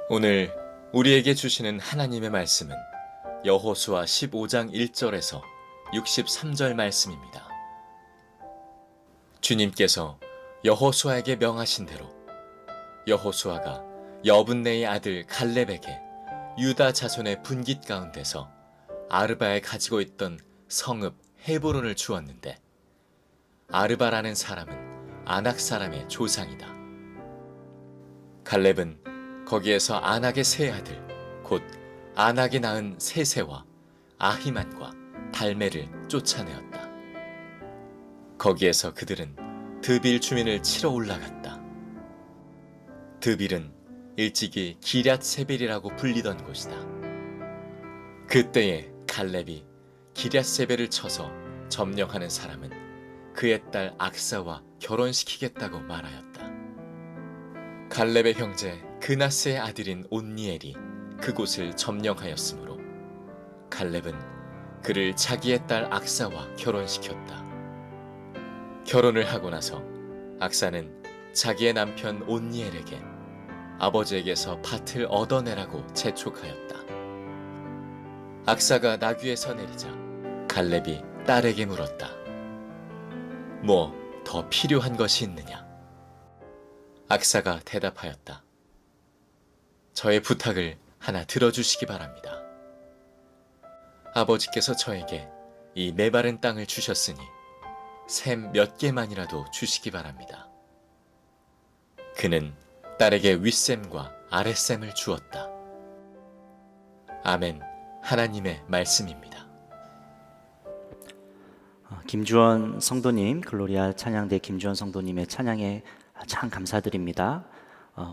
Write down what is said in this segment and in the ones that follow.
오늘 우리에게 주시는 하나님의 말씀은 여호수아 15장 1절에서 63절 말씀입니다. 주님께서 여호수아에게 명하신 대로 여호수아가 여분네의 아들 갈렙에게 유다 자손의 분깃 가운데서 아르바에 가지고 있던 성읍 헤브론을 주었는데, 아르바라는 사람은 아낙 사람의 조상이다. 갈렙은 거기에서 아낙의 세 아들 곧 아낙이 낳은 세세와 아히만과 달메를 쫓아내었다. 거기에서 그들은 드빌 주민을 치러 올라갔다. 드빌은 일찍이 기럇 세벨이라고 불리던 곳이다. 그때에 갈렙이 기럇 세벨을 쳐서 점령하는 사람은 그의 딸 악사와 결혼시키겠다고 말하였다. 갈렙의 형제 그나스의 아들인 온니엘이 그곳을 점령하였으므로 갈렙은 그를 자기의 딸 악사와 결혼시켰다. 결혼을 하고 나서 악사는 자기의 남편 온니엘에게 아버지에게서 밭을 얻어내라고 재촉하였다. 악사가 나귀에서 내리자 갈렙이 딸에게 물었다. 뭐 더 필요한 것이 있느냐? 악사가 대답하였다. 저의 부탁을 하나 들어주시기 바랍니다. 아버지께서 저에게 이 메마른 땅을 주셨으니 샘 몇 개만이라도 주시기 바랍니다. 그는 딸에게 윗샘과 아랫샘을 주었다. 아멘. 하나님의 말씀입니다. 김주원 성도님, 글로리아 찬양대 김주원 성도님의 찬양에 참 감사드립니다.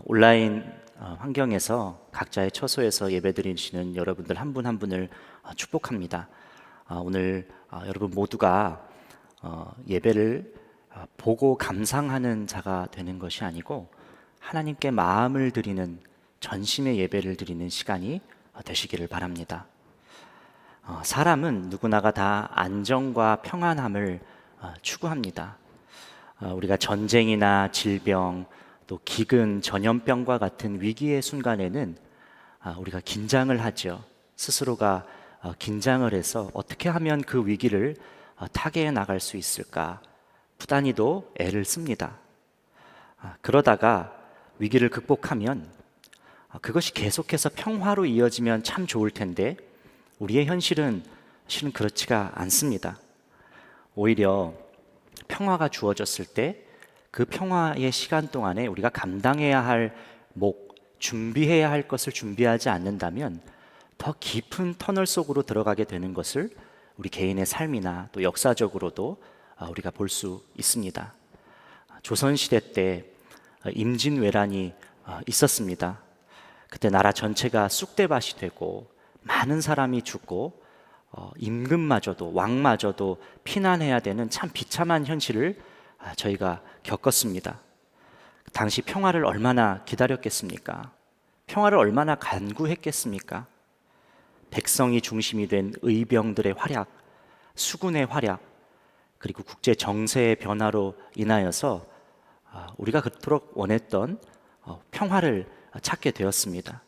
온라인 환경에서 각자의 처소에서 예배드리시는 여러분들 한 분 한 분을 축복합니다. 오늘 여러분 모두가 예배를 보고 감상하는 자가 되는 것이 아니고 하나님께 마음을 드리는 전심의 예배를 드리는 시간이 되시기를 바랍니다. 사람은 누구나가 다 안정과 평안함을 추구합니다. 우리가 전쟁이나 질병, 또 기근, 전염병과 같은 위기의 순간에는 우리가 긴장을 하죠. 스스로가 긴장을 해서 어떻게 하면 그 위기를 타개해 나갈 수 있을까 부단히도 애를 씁니다. 그러다가 위기를 극복하면 그것이 계속해서 평화로 이어지면 참 좋을 텐데 우리의 현실은 실은 그렇지가 않습니다. 오히려 평화가 주어졌을 때 그 평화의 시간 동안에 우리가 감당해야 할 준비해야 할 것을 준비하지 않는다면 더 깊은 터널 속으로 들어가게 되는 것을 우리 개인의 삶이나 또 역사적으로도 우리가 볼 수 있습니다. 조선시대 때 임진왜란이 있었습니다. 그때 나라 전체가 쑥대밭이 되고 많은 사람이 죽고 임금마저도 왕마저도 피난해야 되는 참 비참한 현실을 저희가 겪었습니다. 당시 평화를 얼마나 기다렸겠습니까? 평화를 얼마나 간구했겠습니까? 백성이 중심이 된 의병들의 활약, 수군의 활약, 그리고 국제 정세의 변화로 인하여서 우리가 그토록 원했던 평화를 찾게 되었습니다.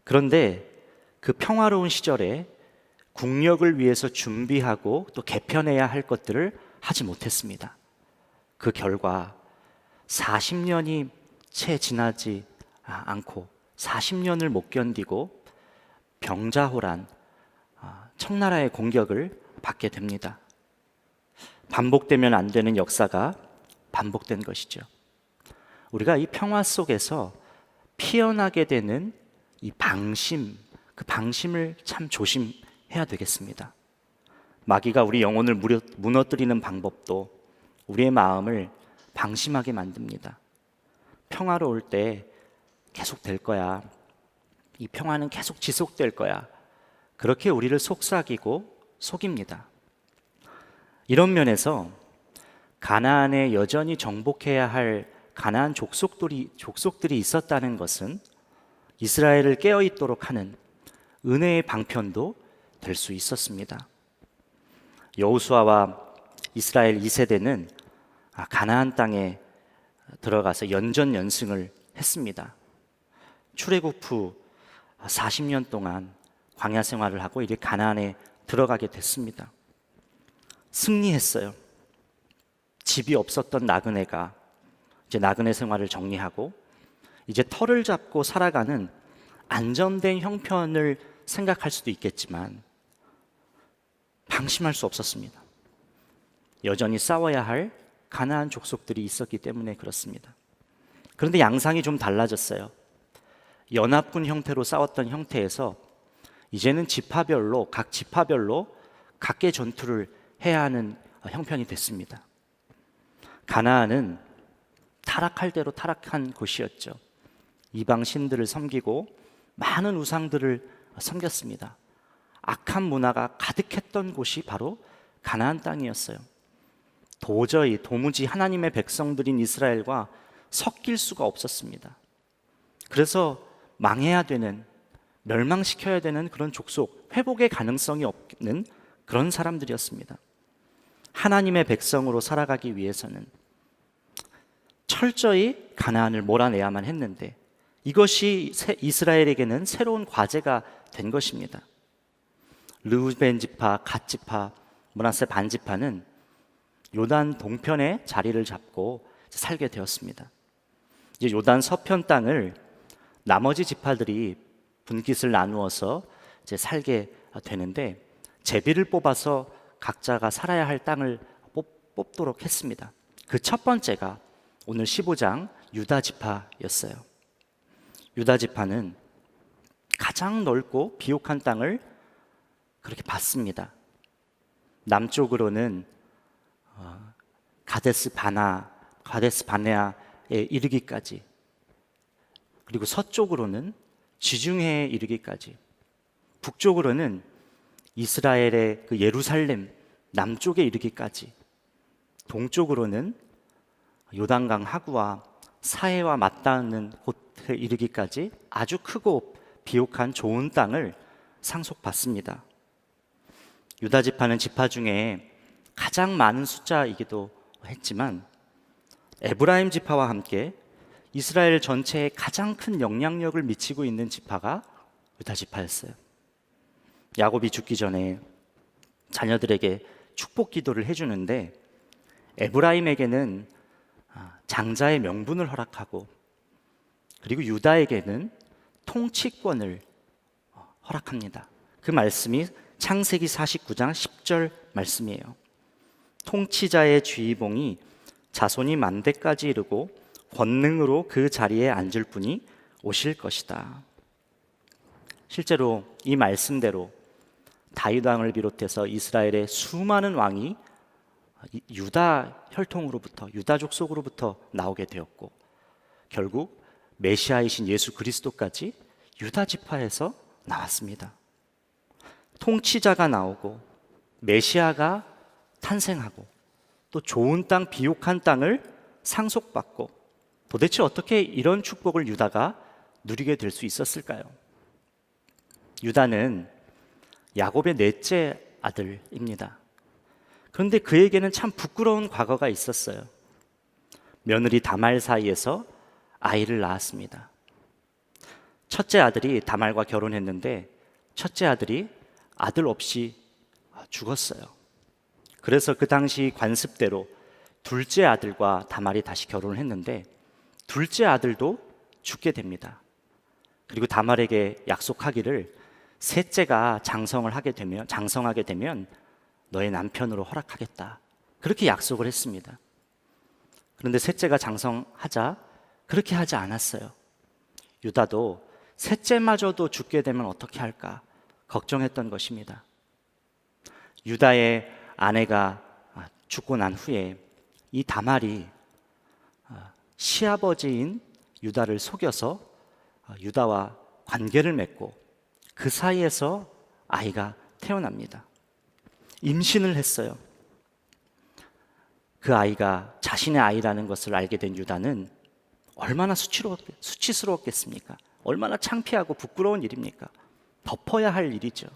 그런데 그 평화로운 시절에 국력을 위해서 준비하고 또 개편해야 할 것들을 하지 못했습니다. 그 결과 40년이 채 지나지 않고 40년을 못 견디고 병자호란, 청나라의 공격을 받게 됩니다. 반복되면 안 되는 역사가 반복된 것이죠. 우리가 이 평화 속에서 피어나게 되는 이 방심, 그 방심을 참 조심해야 되겠습니다. 마귀가 우리 영혼을 무너뜨리는 방법도 우리의 마음을 방심하게 만듭니다. 평화로울 때 계속 될 거야. 이 평화는 계속 지속될 거야. 그렇게 우리를 속삭이고 속입니다. 이런 면에서 가나안에 여전히 정복해야 할 가나안 족속들이 있었다는 것은 이스라엘을 깨어있도록 하는 은혜의 방편도 될 수 있었습니다. 여호수아와 이스라엘 2세대는 가나안 땅에 들어가서 연전연승을 했습니다. 출애굽 후 40년 동안 광야 생활을 하고 이제 가나안에 들어가게 됐습니다. 승리했어요. 집이 없었던 나그네가 이제 나그네 생활을 정리하고 이제 터를 잡고 살아가는 안정된 형편을 생각할 수도 있겠지만 방심할 수 없었습니다. 여전히 싸워야 할 가나안 족속들이 있었기 때문에 그렇습니다. 그런데 양상이 좀 달라졌어요. 연합군 형태로 싸웠던 형태에서 이제는 각 지파별로 각계 전투를 해야 하는 형편이 됐습니다. 가나안은 타락할 대로 타락한 곳이었죠. 이방 신들을 섬기고 많은 우상들을 섬겼습니다. 악한 문화가 가득했던 곳이 바로 가나안 땅이었어요. 도무지 하나님의 백성들인 이스라엘과 섞일 수가 없었습니다. 그래서 망해야 되는, 멸망시켜야 되는 그런 족속, 회복의 가능성이 없는 그런 사람들이었습니다. 하나님의 백성으로 살아가기 위해서는 철저히 가나안을 몰아내야만 했는데 이것이 이스라엘에게는 새로운 과제가 된 것입니다. 르우벤 지파, 갓 지파, 므낫세 반 지파는 요단 동편에 자리를 잡고 살게 되었습니다. 이제 요단 서편 땅을 나머지 지파들이 분깃을 나누어서 이제 살게 되는데 제비를 뽑아서 각자가 살아야 할 땅을 뽑도록 했습니다. 그 첫 번째가 오늘 15장 유다 지파였어요. 유다 지파는 가장 넓고 비옥한 땅을 그렇게 받습니다. 남쪽으로는 가데스 바네아에 이르기까지, 그리고 서쪽으로는 지중해에 이르기까지, 북쪽으로는 이스라엘의 그 예루살렘 남쪽에 이르기까지, 동쪽으로는 요단강 하구와 사해와 맞닿는 곳에 이르기까지 아주 크고 비옥한 좋은 땅을 상속받습니다. 유다 지파는 지파 중에 가장 많은 숫자이기도 했지만 에브라임 지파와 함께 이스라엘 전체에 가장 큰 영향력을 미치고 있는 지파가 유다 지파였어요. 야곱이 죽기 전에 자녀들에게 축복 기도를 해주는데 에브라임에게는 장자의 명분을 허락하고, 그리고 유다에게는 통치권을 허락합니다. 그 말씀이 창세기 49장 10절 말씀이에요. 통치자의 주의봉이 자손이 만대까지 이르고 권능으로 그 자리에 앉을 분이 오실 것이다. 실제로 이 말씀대로 다윗 왕을 비롯해서 이스라엘의 수많은 왕이 유다 혈통으로부터, 유다족 속으로부터 나오게 되었고, 결국 메시아이신 예수 그리스도까지 유다 지파에서 나왔습니다. 통치자가 나오고 메시아가 탄생하고 또 좋은 땅, 비옥한 땅을 상속받고, 도대체 어떻게 이런 축복을 유다가 누리게 될 수 있었을까요? 유다는 야곱의 넷째 아들입니다. 그런데 그에게는 참 부끄러운 과거가 있었어요. 며느리 다말 사이에서 아이를 낳았습니다. 첫째 아들이 다말과 결혼했는데 첫째 아들이 아들 없이 죽었어요. 그래서 그 당시 관습대로 둘째 아들과 다말이 다시 결혼을 했는데 둘째 아들도 죽게 됩니다. 그리고 다말에게 약속하기를 셋째가 장성하게 되면 너의 남편으로 허락하겠다, 그렇게 약속을 했습니다. 그런데 셋째가 장성하자 그렇게 하지 않았어요. 유다도 셋째마저도 죽게 되면 어떻게 할까 걱정했던 것입니다. 유다의 아내가 죽고 난 후에 이 다말이 시아버지인 유다를 속여서 유다와 관계를 맺고 그 사이에서 아이가 태어납니다. 임신을 했어요. 그 아이가 자신의 아이라는 것을 알게 된 유다는 얼마나 수치스러웠겠습니까? 얼마나 창피하고 부끄러운 일입니까? 덮어야 할 일이죠.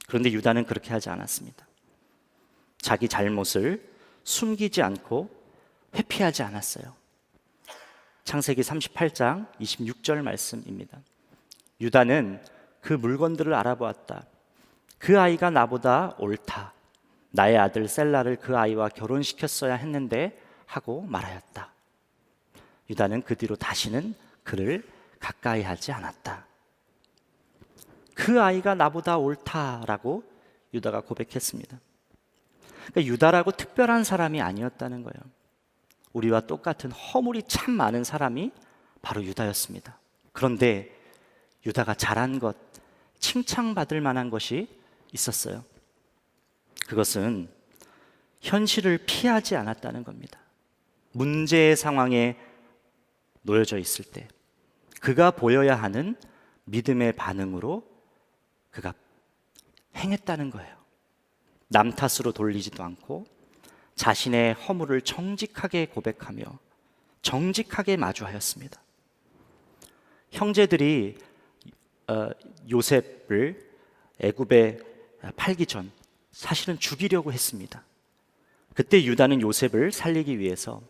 그런데 유다는 그렇게 하지 않았습니다. 자기 잘못을 숨기지 않고 회피하지 않았어요. 창세기 38장 26절 말씀입니다. 유다는 그 물건들을 알아보았다. 그 아이가 나보다 옳다. 나의 아들 셀라를 그 아이와 결혼시켰어야 했는데 하고 말하였다. 유다는 그 뒤로 다시는 그를 가까이 하지 않았다. 그 아이가 나보다 옳다라고 유다가 고백했습니다. 그러니까 유다라고 특별한 사람이 아니었다는 거예요. 우리와 똑같은 허물이 참 많은 사람이 바로 유다였습니다. 그런데 유다가 잘한 것, 칭찬받을 만한 것이 있었어요. 그것은 현실을 피하지 않았다는 겁니다. 문제의 상황에 놓여져 있을 때 그가 보여야 하는 믿음의 반응으로 그가 행했다는 거예요. 남 탓으로 돌리지도 않고 자신의 허물을 정직하게 고백하며 정직하게 마주하였습니다. 형제들이 요셉을 애굽에 팔기 전 사실은 죽이려고 했습니다. 그때 유다는 요셉을 살리기 위해서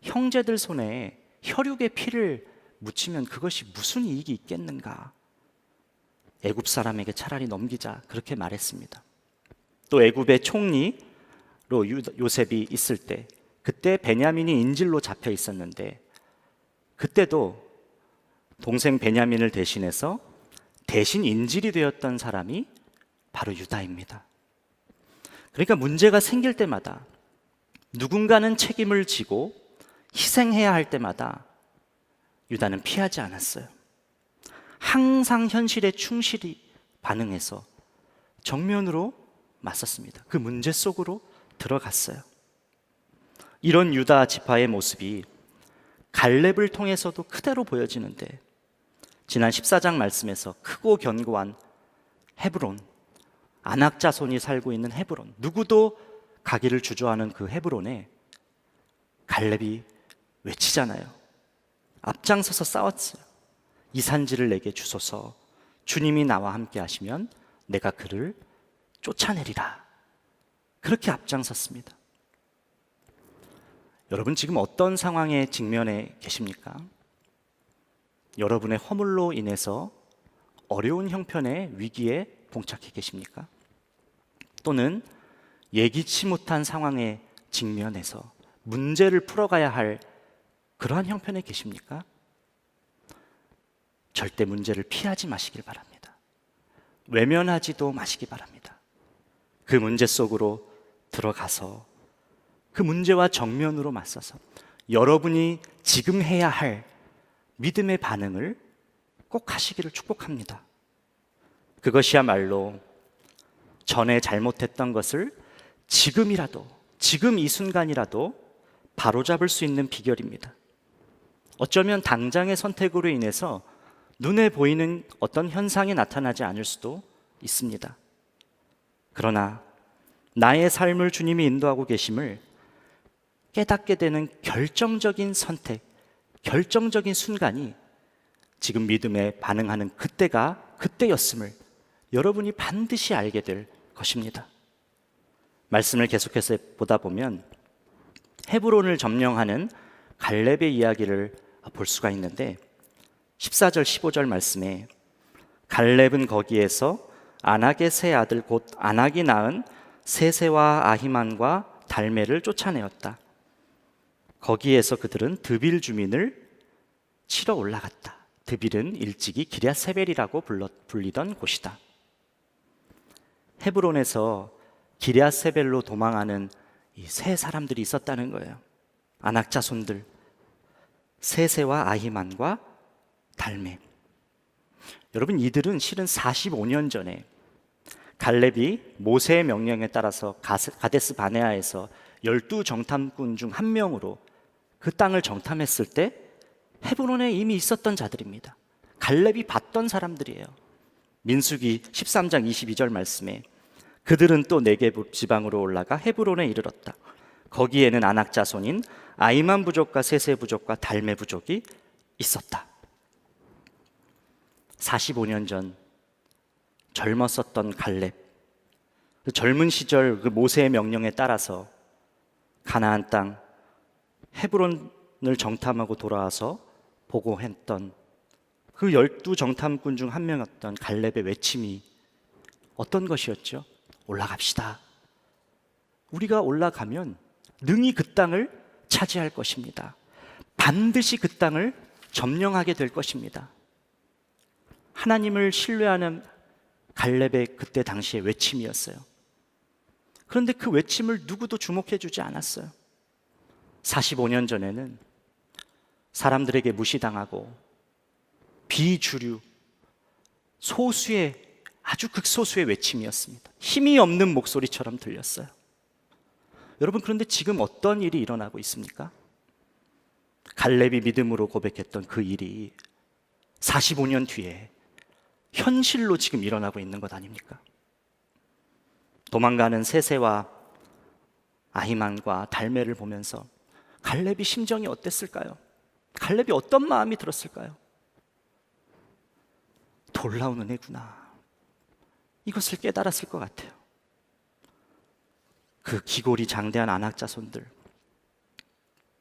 형제들 손에 혈육의 피를 묻히면 그것이 무슨 이익이 있겠는가? 애굽 사람에게 차라리 넘기자, 그렇게 말했습니다. 또 애굽의 총리로 요셉이 있을 때, 그때 베냐민이 인질로 잡혀 있었는데 그때도 동생 베냐민을 대신해서 대신 인질이 되었던 사람이 바로 유다입니다. 그러니까 문제가 생길 때마다 누군가는 책임을 지고 희생해야 할 때마다 유다는 피하지 않았어요. 항상 현실에 충실히 반응해서 정면으로 맞섰습니다. 그 문제 속으로 들어갔어요. 이런 유다 지파의 모습이 갈렙을 통해서도 그대로 보여지는데, 지난 14장 말씀에서 크고 견고한 헤브론, 아낙 자손이 살고 있는 헤브론, 누구도 가기를 주저하는 그 헤브론에 갈렙이 외치잖아요. 앞장서서 싸웠어요. 이 산지를 내게 주소서. 주님이 나와 함께 하시면 내가 그를 쫓아내리라. 그렇게 앞장섰습니다. 여러분, 지금 어떤 상황에 직면해 계십니까? 여러분의 허물로 인해서 어려운 형편의 위기에 봉착해 계십니까? 또는 예기치 못한 상황에 직면해서 문제를 풀어가야 할 그러한 형편에 계십니까? 절대 문제를 피하지 마시길 바랍니다. 외면하지도 마시기 바랍니다. 그 문제 속으로 들어가서 그 문제와 정면으로 맞서서 여러분이 지금 해야 할 믿음의 반응을 꼭 하시기를 축복합니다. 그것이야말로 전에 잘못했던 것을 지금이라도, 지금 이 순간이라도 바로잡을 수 있는 비결입니다. 어쩌면 당장의 선택으로 인해서 눈에 보이는 어떤 현상이 나타나지 않을 수도 있습니다. 그러나 나의 삶을 주님이 인도하고 계심을 깨닫게 되는 결정적인 선택, 결정적인 순간이 지금 믿음에 반응하는 그때였음을 여러분이 반드시 알게 될 것입니다. 말씀을 계속해서 보다 보면 헤브론을 점령하는 갈렙의 이야기를 볼 수가 있는데, 14절 15절 말씀에 갈렙은 거기에서 아낙의 세 아들 곧 아낙이 낳은 세세와 아히만과 달메를 쫓아내었다. 거기에서 그들은 드빌 주민을 치러 올라갔다. 드빌은 일찍이 기럇세벨이라고 불리던 곳이다. 헤브론에서 기럇세벨로 도망하는 이 세 사람들이 있었다는 거예요. 아낙 자손들 세세와 아히만과 달메. 여러분, 이들은 실은 45년 전에 갈렙이 모세의 명령에 따라서 가데스 바네아에서 12정탐꾼 중 한 명으로 그 땅을 정탐했을 때 헤브론에 이미 있었던 자들입니다. 갈렙이 봤던 사람들이에요. 민수기 13장 22절 말씀에 그들은 또 네게부 지방으로 올라가 헤브론에 이르렀다. 거기에는 아낙 자손인 아히만 부족과 세세 부족과 달메 부족이 있었다. 45년 전 젊었었던 갈렙, 그 젊은 시절 그 모세의 명령에 따라서 가나안 땅 헤브론을 정탐하고 돌아와서 보고했던 그 12정탐꾼 중 한 명이었던 갈렙의 외침이 어떤 것이었죠? 올라갑시다. 우리가 올라가면 능히 그 땅을 차지할 것입니다. 반드시 그 땅을 점령하게 될 것입니다. 하나님을 신뢰하는 갈렙의 그때 당시의 외침이었어요. 그런데 그 외침을 누구도 주목해 주지 않았어요. 45년 전에는 사람들에게 무시당하고 비주류, 소수의 아주 극소수의 외침이었습니다. 힘이 없는 목소리처럼 들렸어요. 여러분, 그런데 지금 어떤 일이 일어나고 있습니까? 갈렙이 믿음으로 고백했던 그 일이 45년 뒤에 현실로 지금 일어나고 있는 것 아닙니까? 도망가는 세세와 아히만과 달메를 보면서 갈렙이 심정이 어땠을까요? 갈렙이 어떤 마음이 들었을까요? 놀라운 은혜구나, 이것을 깨달았을 것 같아요. 그 기골이 장대한 아낙 자손들,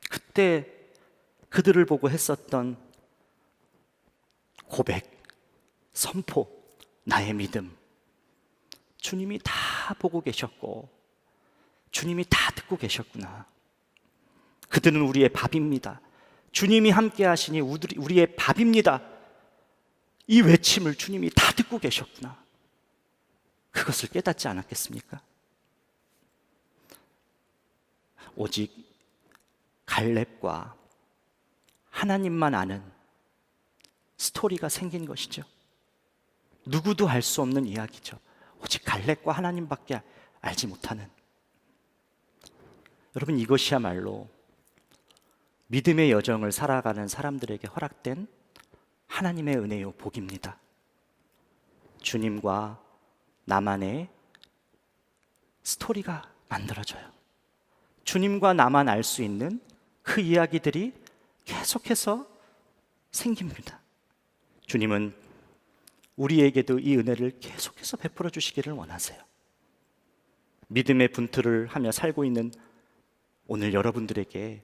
그때 그들을 보고 했었던 고백, 선포, 나의 믿음, 주님이 다 보고 계셨고 주님이 다 듣고 계셨구나. 그들은 우리의 밥입니다. 주님이 함께 하시니 우리의 밥입니다. 이 외침을 주님이 다 듣고 계셨구나. 그것을 깨닫지 않았겠습니까? 오직 갈렙과 하나님만 아는 스토리가 생긴 것이죠. 누구도 알 수 없는 이야기죠. 오직 갈렙과 하나님밖에 알지 못하는. 여러분, 이것이야말로 믿음의 여정을 살아가는 사람들에게 허락된 하나님의 은혜요 복입니다. 주님과 나만의 스토리가 만들어져요. 주님과 나만 알 수 있는 그 이야기들이 계속해서 생깁니다. 주님은 우리에게도 이 은혜를 계속해서 베풀어 주시기를 원하세요. 믿음의 분투를 하며 살고 있는 오늘 여러분들에게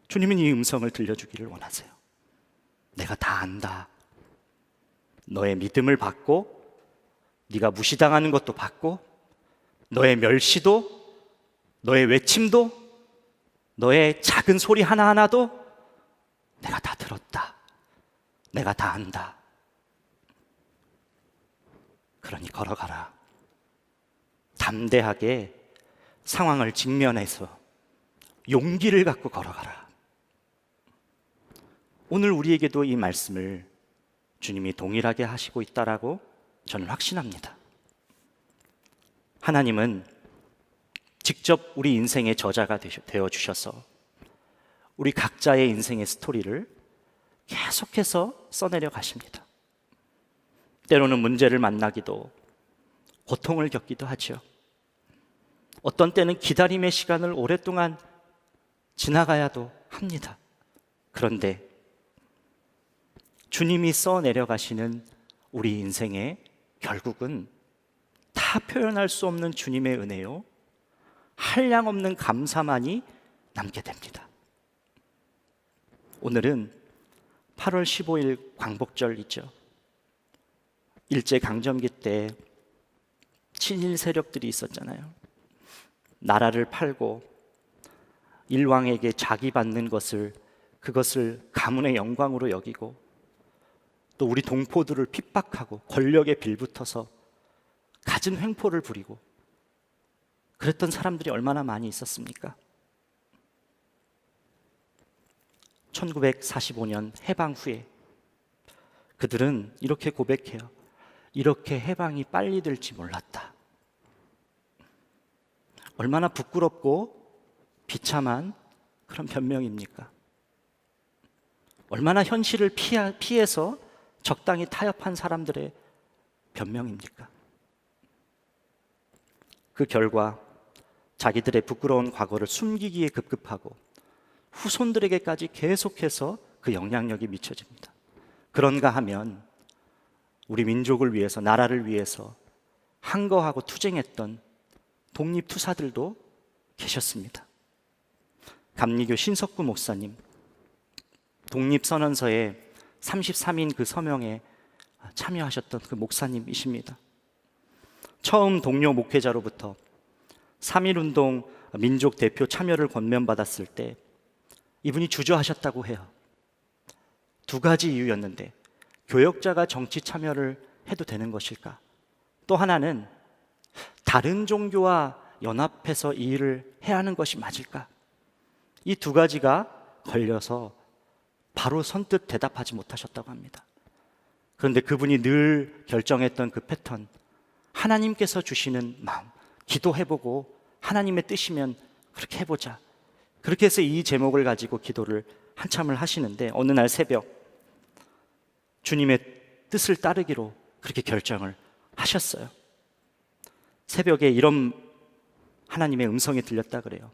주님은 이 음성을 들려주기를 원하세요. 내가 다 안다. 너의 믿음을 받고 네가 무시당하는 것도 받고 너의 멸시도 너의 외침도 너의 작은 소리 하나하나도 내가 다 들었다. 내가 다 안다. 그러니 걸어가라. 담대하게 상황을 직면해서 용기를 갖고 걸어가라. 오늘 우리에게도 이 말씀을 주님이 동일하게 하시고 있다라고 저는 확신합니다. 하나님은 직접 우리 인생의 저자가 되어 주셔서 우리 각자의 인생의 스토리를 계속해서 써내려 가십니다. 때로는 문제를 만나기도, 고통을 겪기도 하죠. 어떤 때는 기다림의 시간을 오랫동안 지나가야도 합니다. 그런데 주님이 써내려 가시는 우리 인생의 결국은 다 표현할 수 없는 주님의 은혜요, 한량없는 감사만이 남게 됩니다. 오늘은 8월 15일 광복절이죠. 일제강점기 때 친일 세력들이 있었잖아요. 나라를 팔고 일왕에게 자기받는 그것을 가문의 영광으로 여기고 또 우리 동포들을 핍박하고 권력에 빌붙어서 갖은 횡포를 부리고 그랬던 사람들이 얼마나 많이 있었습니까? 1945년 해방 후에 그들은 이렇게 고백해요. 이렇게 해방이 빨리 될지 몰랐다. 얼마나 부끄럽고 비참한 그런 변명입니까? 얼마나 현실을 피해서 적당히 타협한 사람들의 변명입니까? 그 결과 자기들의 부끄러운 과거를 숨기기에 급급하고 후손들에게까지 계속해서 그 영향력이 미쳐집니다. 그런가 하면 우리 민족을 위해서, 나라를 위해서 항거하고 투쟁했던 독립투사들도 계셨습니다. 감리교 신석구 목사님, 독립선언서에 33인 그 서명에 참여하셨던 그 목사님이십니다. 처음 동료 목회자로부터 3.1운동 민족 대표 참여를 권면받았을 때 이분이 주저하셨다고 해요. 두 가지 이유였는데, 교역자가 정치 참여를 해도 되는 것일까? 또 하나는 다른 종교와 연합해서 이 일을 해야 하는 것이 맞을까? 이 두 가지가 걸려서 바로 선뜻 대답하지 못하셨다고 합니다. 그런데 그분이 늘 결정했던 그 패턴, 하나님께서 주시는 마음, 기도해보고 하나님의 뜻이면 그렇게 해보자. 그렇게 해서 이 제목을 가지고 기도를 한참을 하시는데, 어느 날 새벽 주님의 뜻을 따르기로 그렇게 결정을 하셨어요. 새벽에 이런 하나님의 음성이 들렸다 그래요.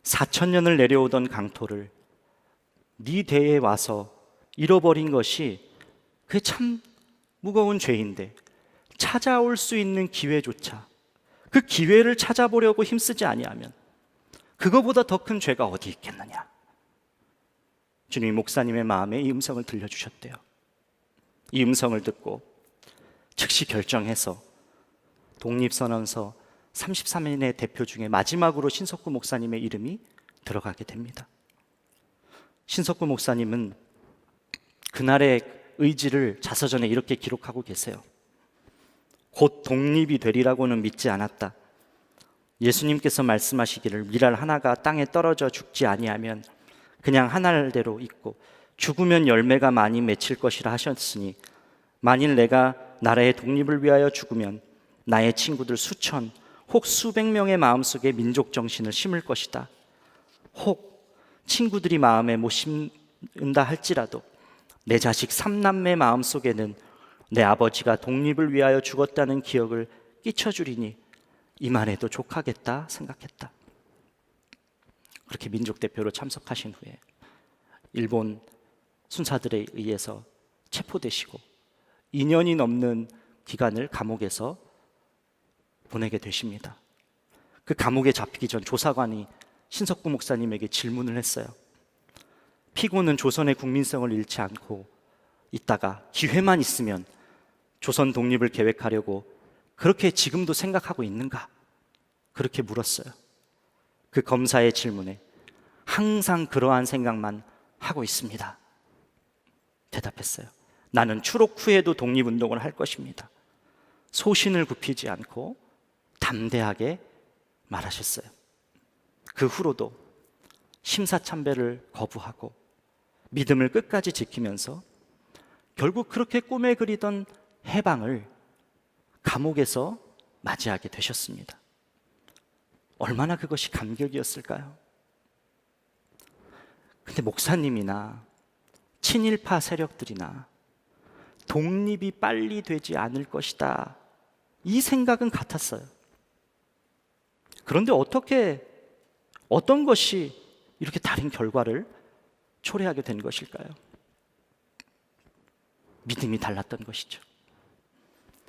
4,000년을 내려오던 강토를 네 대에 와서 잃어버린 것이 그게 참 무거운 죄인데, 찾아올 수 있는 기회조차 그 기회를 찾아보려고 힘쓰지 아니하면 그거보다 더 큰 죄가 어디 있겠느냐. 주님이 목사님의 마음에 이 음성을 들려주셨대요. 이 음성을 듣고 즉시 결정해서 독립선언서 33인의 대표 중에 마지막으로 신석구 목사님의 이름이 들어가게 됩니다. 신석구 목사님은 그날의 의지를 자서전에 이렇게 기록하고 계세요. 곧 독립이 되리라고는 믿지 않았다. 예수님께서 말씀하시기를 밀알 하나가 땅에 떨어져 죽지 아니하면 그냥 한 알대로 있고 죽으면 열매가 많이 맺힐 것이라 하셨으니, 만일 내가 나라의 독립을 위하여 죽으면 나의 친구들 수천 혹 수백 명의 마음속에 민족 정신을 심을 것이다. 혹 친구들이 마음에 못 심는다 할지라도 내 자식 3남매 마음속에는 내 아버지가 독립을 위하여 죽었다는 기억을 끼쳐주리니 이만 해도 족하겠다 생각했다. 그렇게 민족 대표로 참석하신 후에 일본 순사들에 의해서 체포되시고 2년이 넘는 기간을 감옥에서 보내게 되십니다. 그 감옥에 잡히기 전 조사관이 신석구 목사님에게 질문을 했어요. 피고는 조선의 국민성을 잃지 않고 있다가 기회만 있으면 조선 독립을 계획하려고 그렇게 지금도 생각하고 있는가? 그렇게 물었어요. 그 검사의 질문에 항상 그러한 생각만 하고 있습니다. 대답했어요. 나는 추록 후에도 독립운동을 할 것입니다. 소신을 굽히지 않고 담대하게 말하셨어요. 그 후로도 심사참배를 거부하고 믿음을 끝까지 지키면서 결국 그렇게 꿈에 그리던 해방을 감옥에서 맞이하게 되셨습니다. 얼마나 그것이 감격이었을까요? 근데 목사님이나 친일파 세력들이나 독립이 빨리 되지 않을 것이다, 이 생각은 같았어요. 그런데 어떤 것이 이렇게 다른 결과를 초래하게 된 것일까요? 믿음이 달랐던 것이죠.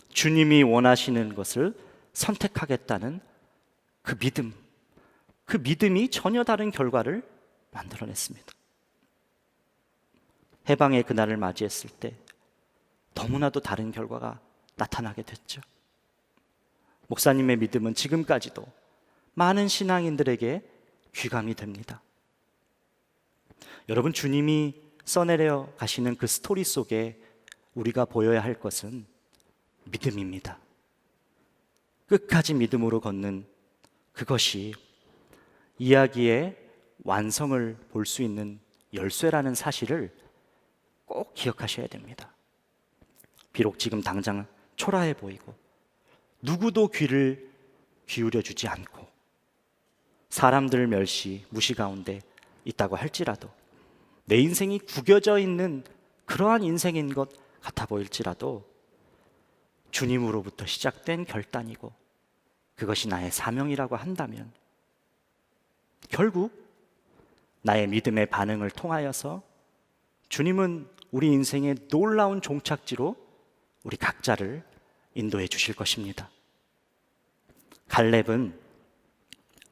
주님이 원하시는 것을 선택하겠다는 그 믿음이 전혀 다른 결과를 만들어냈습니다. 해방의 그날을 맞이했을 때 너무나도 다른 결과가 나타나게 됐죠. 목사님의 믿음은 지금까지도 많은 신앙인들에게 귀감이 됩니다. 여러분, 주님이 써내려 가시는 그 스토리 속에 우리가 보여야 할 것은 믿음입니다. 끝까지 믿음으로 걷는 그것이 이야기의 완성을 볼 수 있는 열쇠라는 사실을 꼭 기억하셔야 됩니다. 비록 지금 당장 초라해 보이고 누구도 귀를 기울여 주지 않고 사람들 멸시, 무시 가운데 있다고 할지라도, 내 인생이 구겨져 있는 그러한 인생인 것 같아 보일지라도 주님으로부터 시작된 결단이고 그것이 나의 사명이라고 한다면 결국 나의 믿음의 반응을 통하여서 주님은 우리 인생의 놀라운 종착지로 우리 각자를 인도해 주실 것입니다. 갈렙은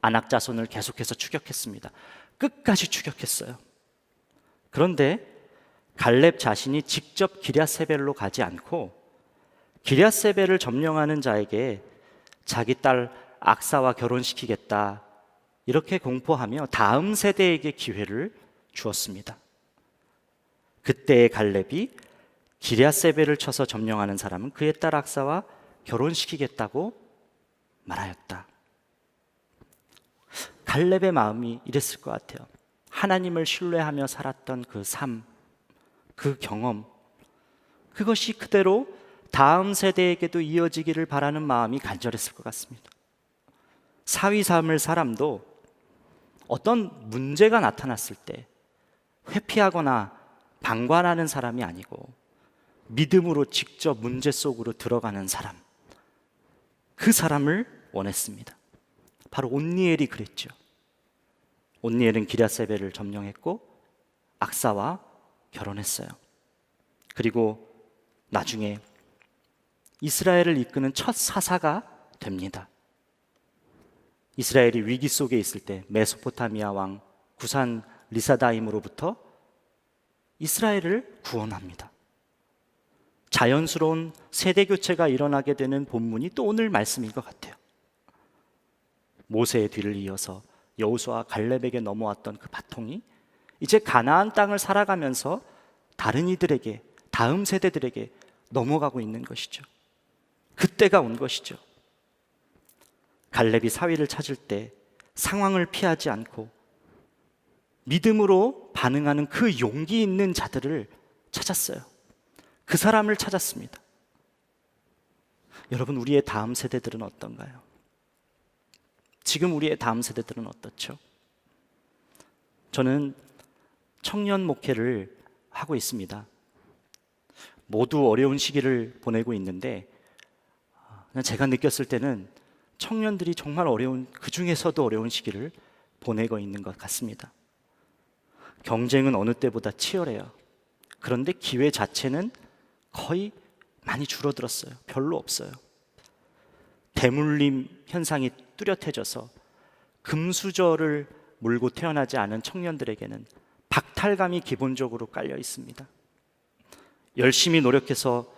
안악 자손을 계속해서 추격했습니다. 끝까지 추격했어요. 그런데 갈렙 자신이 직접 기럇세벨로 가지 않고 기럇세벨을 점령하는 자에게 자기 딸 악사와 결혼시키겠다 이렇게 공포하며 다음 세대에게 기회를 주었습니다. 그때의 갈렙이 기럇세벨을 쳐서 점령하는 사람은 그의 딸 악사와 결혼시키겠다고 말하였다. 갈렙의 마음이 이랬을 것 같아요. 하나님을 신뢰하며 살았던 그 삶, 그 경험, 그것이 그대로 다음 세대에게도 이어지기를 바라는 마음이 간절했을 것 같습니다. 사위 삼을 사람도 어떤 문제가 나타났을 때 회피하거나 방관하는 사람이 아니고 믿음으로 직접 문제 속으로 들어가는 사람, 그 사람을 원했습니다. 바로 온니엘이 그랬죠. 온니엘은 기럇세벨을 점령했고 악사와 결혼했어요. 그리고 나중에 이스라엘을 이끄는 첫 사사가 됩니다. 이스라엘이 위기 속에 있을 때 메소포타미아 왕 구산 리사다임으로부터 이스라엘을 구원합니다. 자연스러운 세대 교체가 일어나게 되는 본문이 또 오늘 말씀인 것 같아요. 모세의 뒤를 이어서 여호수아 갈렙에게 넘어왔던 그 바통이 이제 가나안 땅을 살아가면서 다른 이들에게, 다음 세대들에게 넘어가고 있는 것이죠. 그때가 온 것이죠. 갈렙이 사위를 찾을 때 상황을 피하지 않고 믿음으로 반응하는 그 용기 있는 자들을 찾았어요. 그 사람을 찾았습니다. 여러분, 우리의 다음 세대들은 어떤가요? 지금 우리의 다음 세대들은 어떻죠? 저는 청년 목회를 하고 있습니다. 모두 어려운 시기를 보내고 있는데 제가 느꼈을 때는 청년들이 정말 어려운, 그 중에서도 어려운 시기를 보내고 있는 것 같습니다. 경쟁은 어느 때보다 치열해요. 그런데 기회 자체는 거의 많이 줄어들었어요. 별로 없어요. 대물림 현상이 뚜렷해져서 금수저를 물고 태어나지 않은 청년들에게는 박탈감이 기본적으로 깔려 있습니다. 열심히 노력해서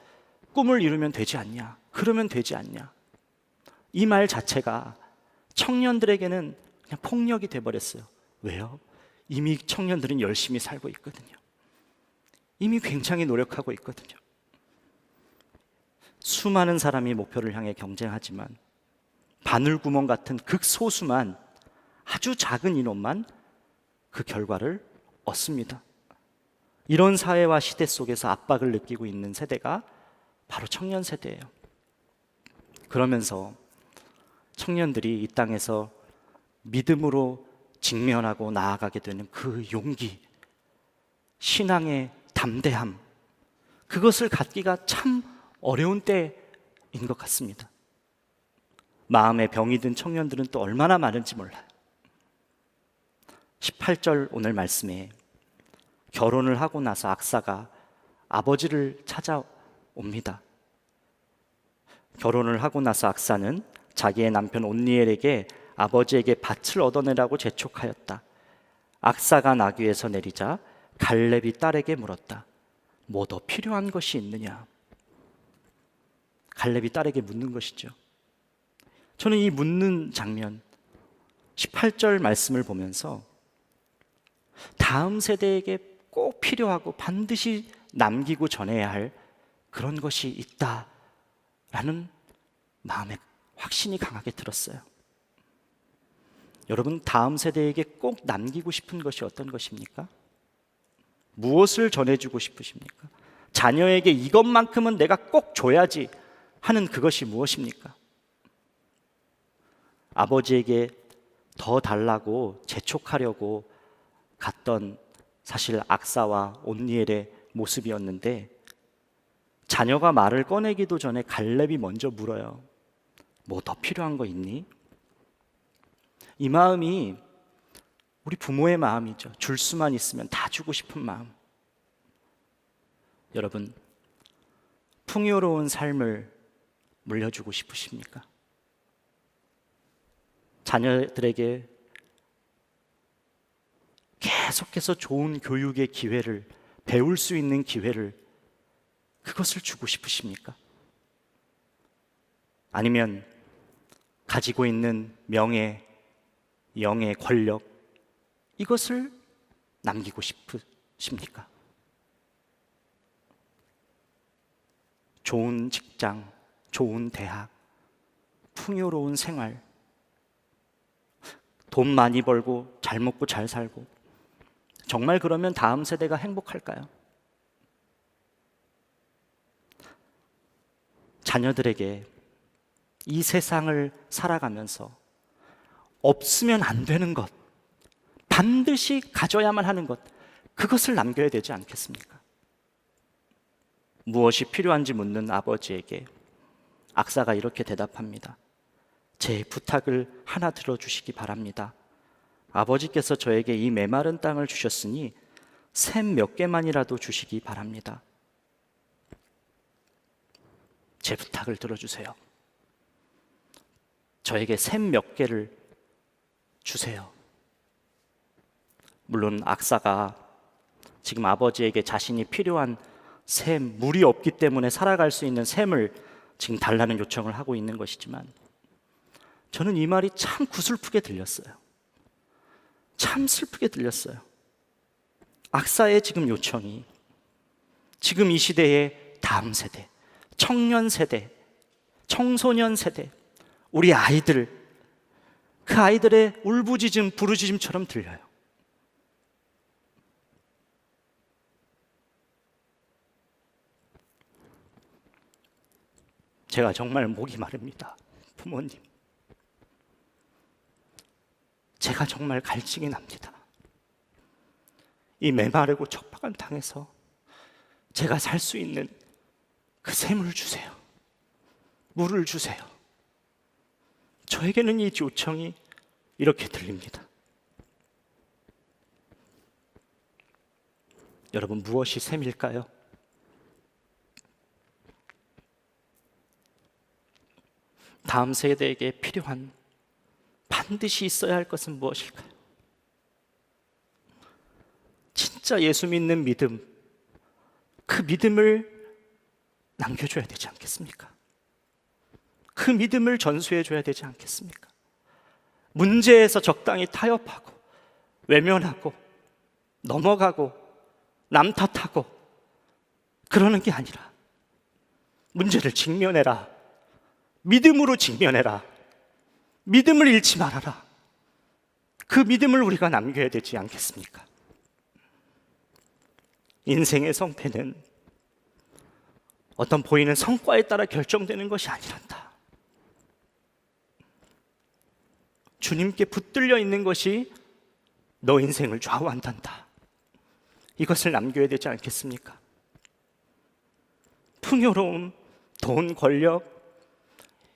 꿈을 이루면 되지 않냐? 그러면 되지 않냐? 이 말 자체가 청년들에게는 그냥 폭력이 돼버렸어요. 왜요? 이미 청년들은 열심히 살고 있거든요. 이미 굉장히 노력하고 있거든요. 수많은 사람이 목표를 향해 경쟁하지만 바늘구멍 같은 극소수만, 아주 작은 인원만 그 결과를 얻습니다. 이런 사회와 시대 속에서 압박을 느끼고 있는 세대가 바로 청년 세대예요. 그러면서 청년들이 이 땅에서 믿음으로 직면하고 나아가게 되는 그 용기, 신앙의 담대함, 그것을 갖기가 참 어려운 때인 것 같습니다. 마음에 병이 든 청년들은 또 얼마나 많은지 몰라요. 18절 오늘 말씀에 결혼을 하고 나서 악사가 아버지를 찾아옵니다. 결혼을 하고 나서 악사는 자기의 남편 온니엘에게 아버지에게 밭을 얻어내라고 재촉하였다. 악사가 나귀에서 내리자 갈렙이 딸에게 물었다. 뭐 더 필요한 것이 있느냐? 갈렙이 딸에게 묻는 것이죠. 저는 이 묻는 장면, 18절 말씀을 보면서 다음 세대에게 꼭 필요하고 반드시 남기고 전해야 할 그런 것이 있다라는 마음의 확신이 강하게 들었어요. 여러분, 다음 세대에게 꼭 남기고 싶은 것이 어떤 것입니까? 무엇을 전해주고 싶으십니까? 자녀에게 이것만큼은 내가 꼭 줘야지 하는 그것이 무엇입니까? 아버지에게 더 달라고 재촉하려고 갔던 사실 악사와 온니엘의 모습이었는데, 자녀가 말을 꺼내기도 전에 갈렙이 먼저 물어요. 뭐 더 필요한 거 있니? 이 마음이 우리 부모의 마음이죠. 줄 수만 있으면 다 주고 싶은 마음. 여러분, 풍요로운 삶을 물려주고 싶으십니까? 자녀들에게 계속해서 좋은 교육의 기회를, 배울 수 있는 기회를, 그것을 주고 싶으십니까? 아니면 가지고 있는 명예, 영예, 권력, 이것을 남기고 싶으십니까? 좋은 직장, 좋은 대학, 풍요로운 생활, 돈 많이 벌고 잘 먹고 잘 살고, 정말 그러면 다음 세대가 행복할까요? 자녀들에게 이 세상을 살아가면서 없으면 안 되는 것, 반드시 가져야만 하는 것, 그것을 남겨야 되지 않겠습니까? 무엇이 필요한지 묻는 아버지에게 악사가 이렇게 대답합니다. 제 부탁을 하나 들어주시기 바랍니다. 아버지께서 저에게 이 메마른 땅을 주셨으니 샘 몇 개만이라도 주시기 바랍니다. 제 부탁을 들어주세요. 저에게 샘 몇 개를 주세요. 물론 악사가 지금 아버지에게 자신이 필요한 샘, 물이 없기 때문에 살아갈 수 있는 샘을 지금 달라는 요청을 하고 있는 것이지만, 저는 이 말이 참 구슬프게 들렸어요. 참 슬프게 들렸어요. 악사의 지금 요청이 지금 이 시대의 다음 세대, 청년 세대, 청소년 세대, 우리 아이들, 그 아이들의 울부짖음, 부르짖음처럼 들려요. 제가 정말 목이 마릅니다. 부모님, 제가 정말 갈증이 납니다. 이 메마르고 척박한 땅에서 제가 살 수 있는 그 샘을 주세요. 물을 주세요. 저에게는 이 요청이 이렇게 들립니다. 여러분, 무엇이 샘일까요? 다음 세대에게 필요한, 반드시 있어야 할 것은 무엇일까요? 진짜 예수 믿는 믿음, 그 믿음을 남겨줘야 되지 않겠습니까? 그 믿음을 전수해줘야 되지 않겠습니까? 문제에서 적당히 타협하고 외면하고 넘어가고 남 탓하고 그러는 게 아니라 문제를 직면해라. 믿음으로 직면해라. 믿음을 잃지 말아라. 그 믿음을 우리가 남겨야 되지 않겠습니까? 인생의 성패는 어떤 보이는 성과에 따라 결정되는 것이 아니란다. 주님께 붙들려 있는 것이 너 인생을 좌우한단다. 이것을 남겨야 되지 않겠습니까? 풍요로움, 돈, 권력,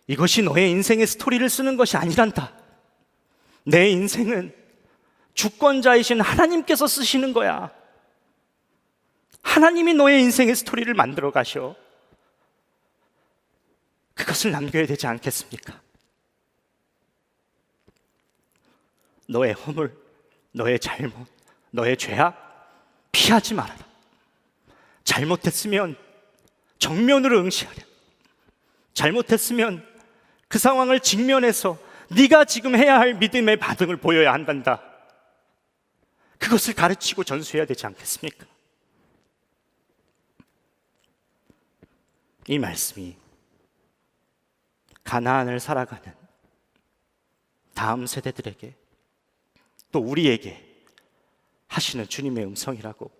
이것이 너의 인생의 스토리를 쓰는 것이 아니란다. 내 인생은 주권자이신 하나님께서 쓰시는 거야. 하나님이 너의 인생의 스토리를 만들어 가셔. 그것을 남겨야 되지 않겠습니까? 너의 허물, 너의 잘못, 너의 죄악 피하지 말아라. 잘못했으면 정면으로 응시하라. 잘못했으면 그 상황을 직면해서 네가 지금 해야 할 믿음의 반응을 보여야 한단다. 그것을 가르치고 전수해야 되지 않겠습니까? 이 말씀이 가나안을 살아가는 다음 세대들에게, 또 우리에게 하시는 주님의 음성이라고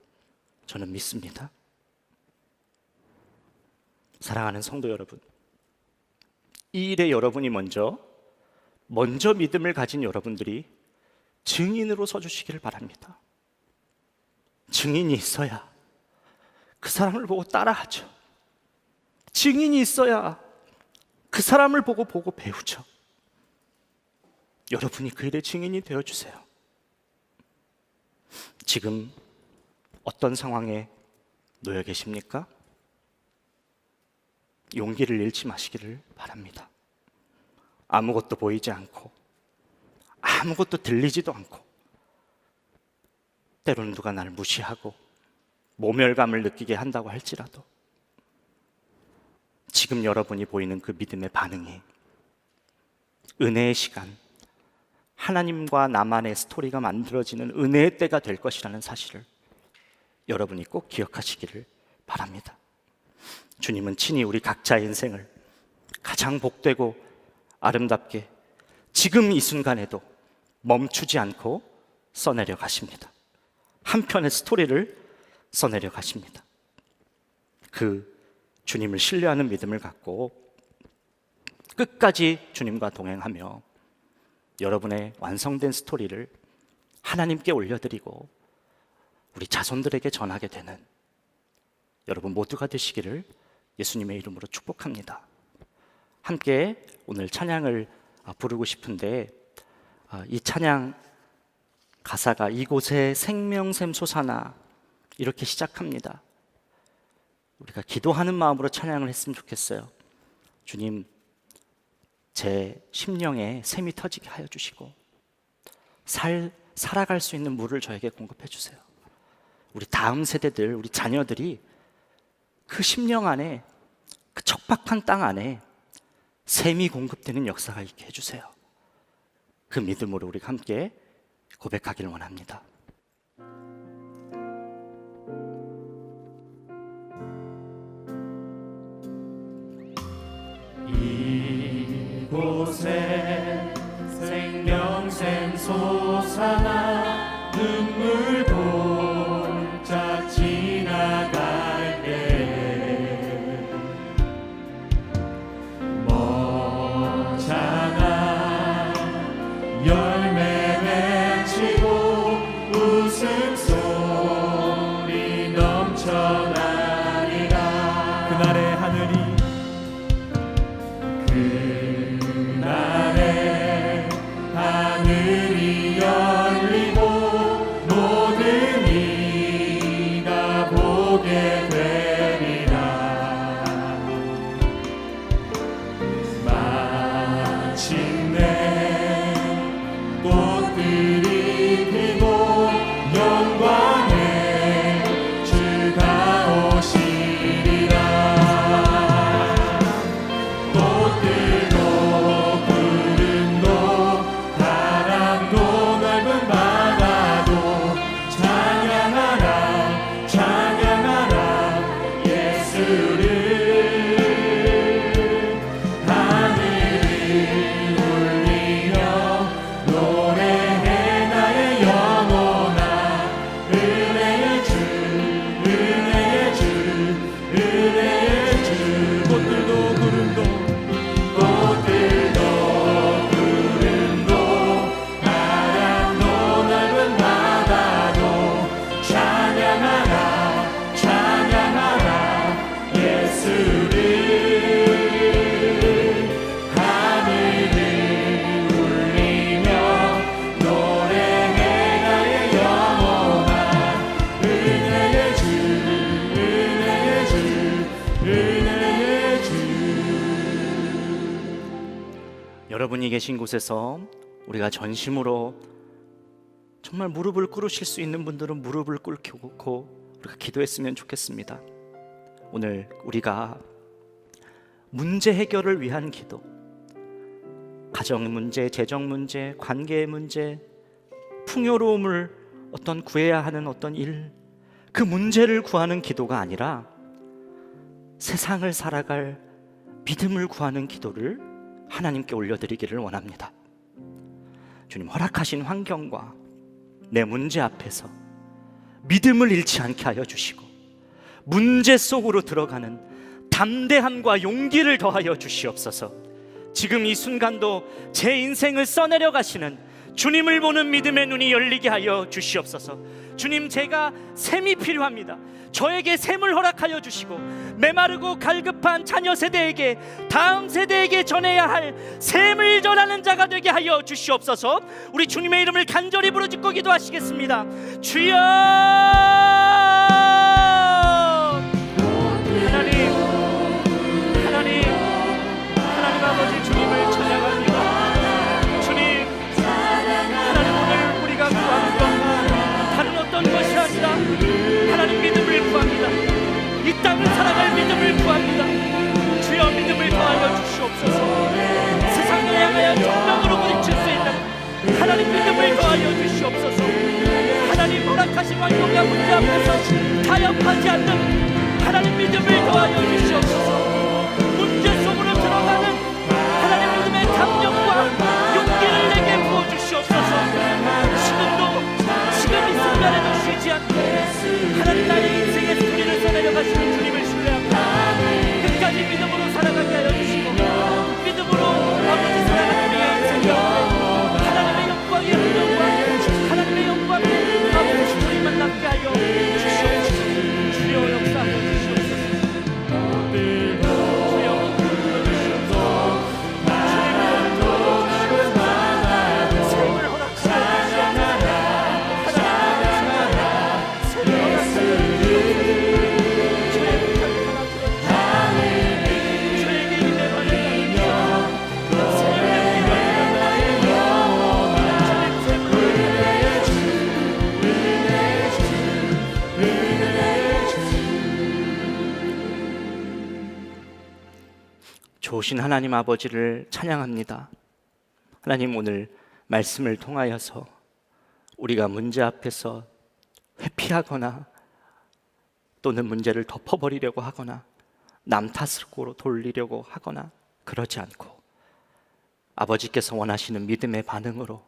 저는 믿습니다. 사랑하는 성도 여러분, 이 일에 여러분이 먼저 믿음을 가진 여러분들이 증인으로 서주시기를 바랍니다. 증인이 있어야 그 사람을 보고 따라하죠. 증인이 있어야 그 사람을 보고 배우죠. 여러분이 그 일의 증인이 되어주세요. 지금 어떤 상황에 놓여 계십니까? 용기를 잃지 마시기를 바랍니다. 아무것도 보이지 않고 아무것도 들리지도 않고 때로는 누가 나를 무시하고 모멸감을 느끼게 한다고 할지라도 지금 여러분이 보이는 그 믿음의 반응이 은혜의 시간, 하나님과 나만의 스토리가 만들어지는 은혜의 때가 될 것이라는 사실을 여러분이 꼭 기억하시기를 바랍니다. 주님은 친히 우리 각자의 인생을 가장 복되고 아름답게 지금 이 순간에도 멈추지 않고 써내려 가십니다. 한 편의 스토리를 써내려 가십니다. 그 주님을 신뢰하는 믿음을 갖고 끝까지 주님과 동행하며 여러분의 완성된 스토리를 하나님께 올려드리고 우리 자손들에게 전하게 되는 여러분 모두가 되시기를 예수님의 이름으로 축복합니다. 함께 오늘 찬양을 부르고 싶은데 이 찬양 가사가 이곳에 생명샘 솟아나 이렇게 시작합니다. 우리가 기도하는 마음으로 찬양을 했으면 좋겠어요. 주님, 제 심령에 샘이 터지게 하여 주시고 살아갈 수 있는 물을 저에게 공급해 주세요. 우리 다음 세대들, 우리 자녀들이 그 심령 안에, 그 척박한 땅 안에 샘이 공급되는 역사가 있게 해주세요. 그 믿음으로 우리가 함께 고백하기를 원합니다. 이곳에 생명샘 솟아나 눈물 골짜 지나갈 때 멋잖아 열매 맺히고 웃음소리 넘쳐나리라. 그날의 하늘이 열리고 모든 이가 보게 되리라. 마침내 꽃들이 피고 영광의 주가 오시리라. 꽃들도 구름도 바람도 넓은 바다도 찬양하라 찬양하라 예수를. 하늘을 울리며 노래해 나의 영혼아. 은혜의 주 은혜의 주 은혜의 주. 꽃들도 구름도 바람도 넓은 바다도 찬양하라 찬양하라 예수를. 하늘을 울리며 노래해 나의 영혼아. 은혜의 주 은혜의 주 은혜의 주. 여러분이 계신 곳에서 우리가 전심으로 정말 무릎을 꿇으실 수 있는 분들은 무릎을 꿇고 우리가 기도했으면 좋겠습니다. 오늘 우리가 문제 해결을 위한 기도, 가정 문제, 재정 문제, 관계의 문제, 풍요로움을 어떤 구해야 하는 어떤 일, 그 문제를 구하는 기도가 아니라 세상을 살아갈 믿음을 구하는 기도를 하나님께 올려드리기를 원합니다. 주님, 허락하신 환경과 내 문제 앞에서 믿음을 잃지 않게 하여 주시고 문제 속으로 들어가는 담대함과 용기를 더하여 주시옵소서. 지금 이 순간도 제 인생을 써내려 가시는 주님을 보는 믿음의 눈이 열리게 하여 주시옵소서. 주님, 제가 샘이 필요합니다. 저에게 샘을 허락하여 주시고 메마르고 갈급한 자녀 세대에게, 다음 세대에게 전해야 할 샘을 전하는 자가 되게 하여 주시옵소서. 우리 주님의 이름을 간절히 부르짖고 기도하시겠습니다. 주여! 하나님 아버지, 주님을 찬양합니다. 주님, 하나님, 오늘 우리가 구하는 것 다른 어떤 것이 다시 완성과 문제 앞에서 타협하지 않는 하나님 믿음을 더하여 주시옵소서. 문제 속으로 들어가는 하나님 믿음의 담력과 용기를 내게 부어주시옵소서. 지금 이 순간에도 쉬지 않고 하나님 나의 인생의 스토리를 써내려 가시는 주님을 신뢰합니다. 끝까지 믿음으로 살아가게 하여 주시고 믿음으로 아버지 살아가는 우리의 인생 가운데 하나님의 영광의 흐름과 하나님의 영광의 아버지 스토리만 남게 하여 주시옵소서. 주여 역사하여 주시옵소서. 주여 불러주시옵소서. 주의 불러주시옵소서. 생을 허락하여 좋으신 하나님 아버지를 찬양합니다. 하나님, 오늘 말씀을 통하여서 우리가 문제 앞에서 회피하거나 또는 문제를 덮어버리려고 하거나 남 탓으로 돌리려고 하거나 그러지 않고 아버지께서 원하시는 믿음의 반응으로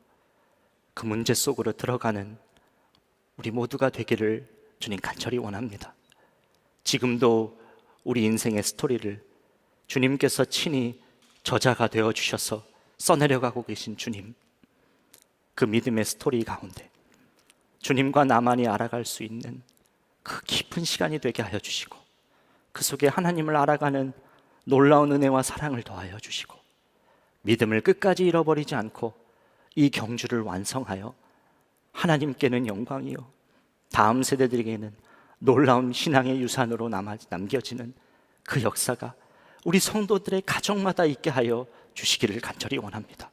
그 문제 속으로 들어가는 우리 모두가 되기를 주님 간절히 원합니다. 지금도 우리 인생의 스토리를 주님께서 친히 저자가 되어 주셔서 써내려가고 계신 주님, 그 믿음의 스토리 가운데 주님과 나만이 알아갈 수 있는 그 깊은 시간이 되게 하여 주시고 그 속에 하나님을 알아가는 놀라운 은혜와 사랑을 더하여 주시고 믿음을 끝까지 잃어버리지 않고 이 경주를 완성하여 하나님께는 영광이요 다음 세대들에게는 놀라운 신앙의 유산으로 남겨지는 그 역사가 우리 성도들의 가정마다 있게 하여 주시기를 간절히 원합니다.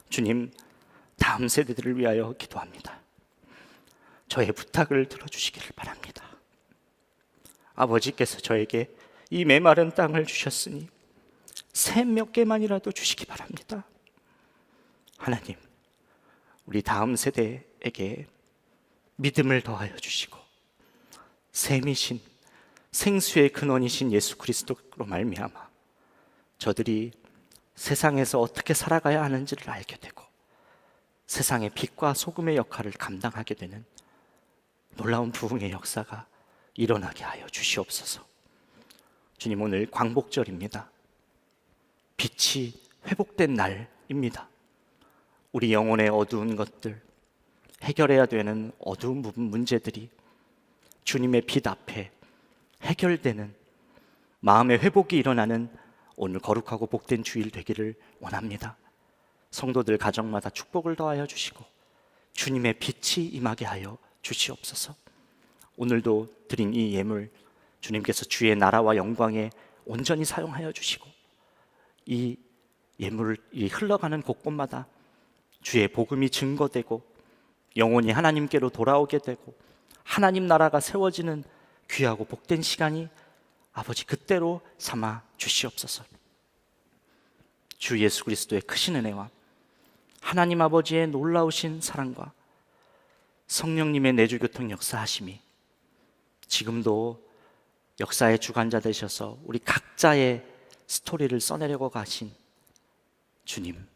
주님, 다음 세대들을 위하여 기도합니다. 저의 부탁을 들어주시기를 바랍니다. 아버지께서 저에게 이 메마른 땅을 주셨으니 샘 몇 개만이라도 주시기 바랍니다. 하나님, 우리 다음 세대에게 믿음을 더하여 주시고 샘이신 생수의 근원이신 예수 그리스도로 말미암아 저들이 세상에서 어떻게 살아가야 하는지를 알게 되고 세상의 빛과 소금의 역할을 감당하게 되는 놀라운 부흥의 역사가 일어나게 하여 주시옵소서. 주님, 오늘 광복절입니다. 빛이 회복된 날입니다. 우리 영혼의 어두운 것들, 해결해야 되는 어두운 문제들이 주님의 빛 앞에 해결되는 마음의 회복이 일어나는 오늘 거룩하고 복된 주일 되기를 원합니다. 성도들 가정마다 축복을 더하여 주시고 주님의 빛이 임하게 하여 주시옵소서. 오늘도 드린 이 예물 주님께서 주의 나라와 영광에 온전히 사용하여 주시고 이 예물이 흘러가는 곳곳마다 주의 복음이 증거되고 영혼이 하나님께로 돌아오게 되고 하나님 나라가 세워지는 귀하고 복된 시간이 아버지 그때로 삼아 주시옵소서. 주 예수 그리스도의 크신 은혜와 하나님 아버지의 놀라우신 사랑과 성령님의 내주교통 역사하심이 지금도 역사의 주관자 되셔서 우리 각자의 스토리를 써내려고 가신 주님,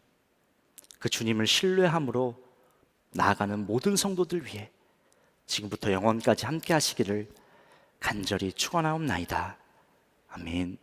그 주님을 신뢰함으로 나아가는 모든 성도들 위해 지금부터 영원까지 함께 하시기를 간절히 축원하옵나이다. 아멘.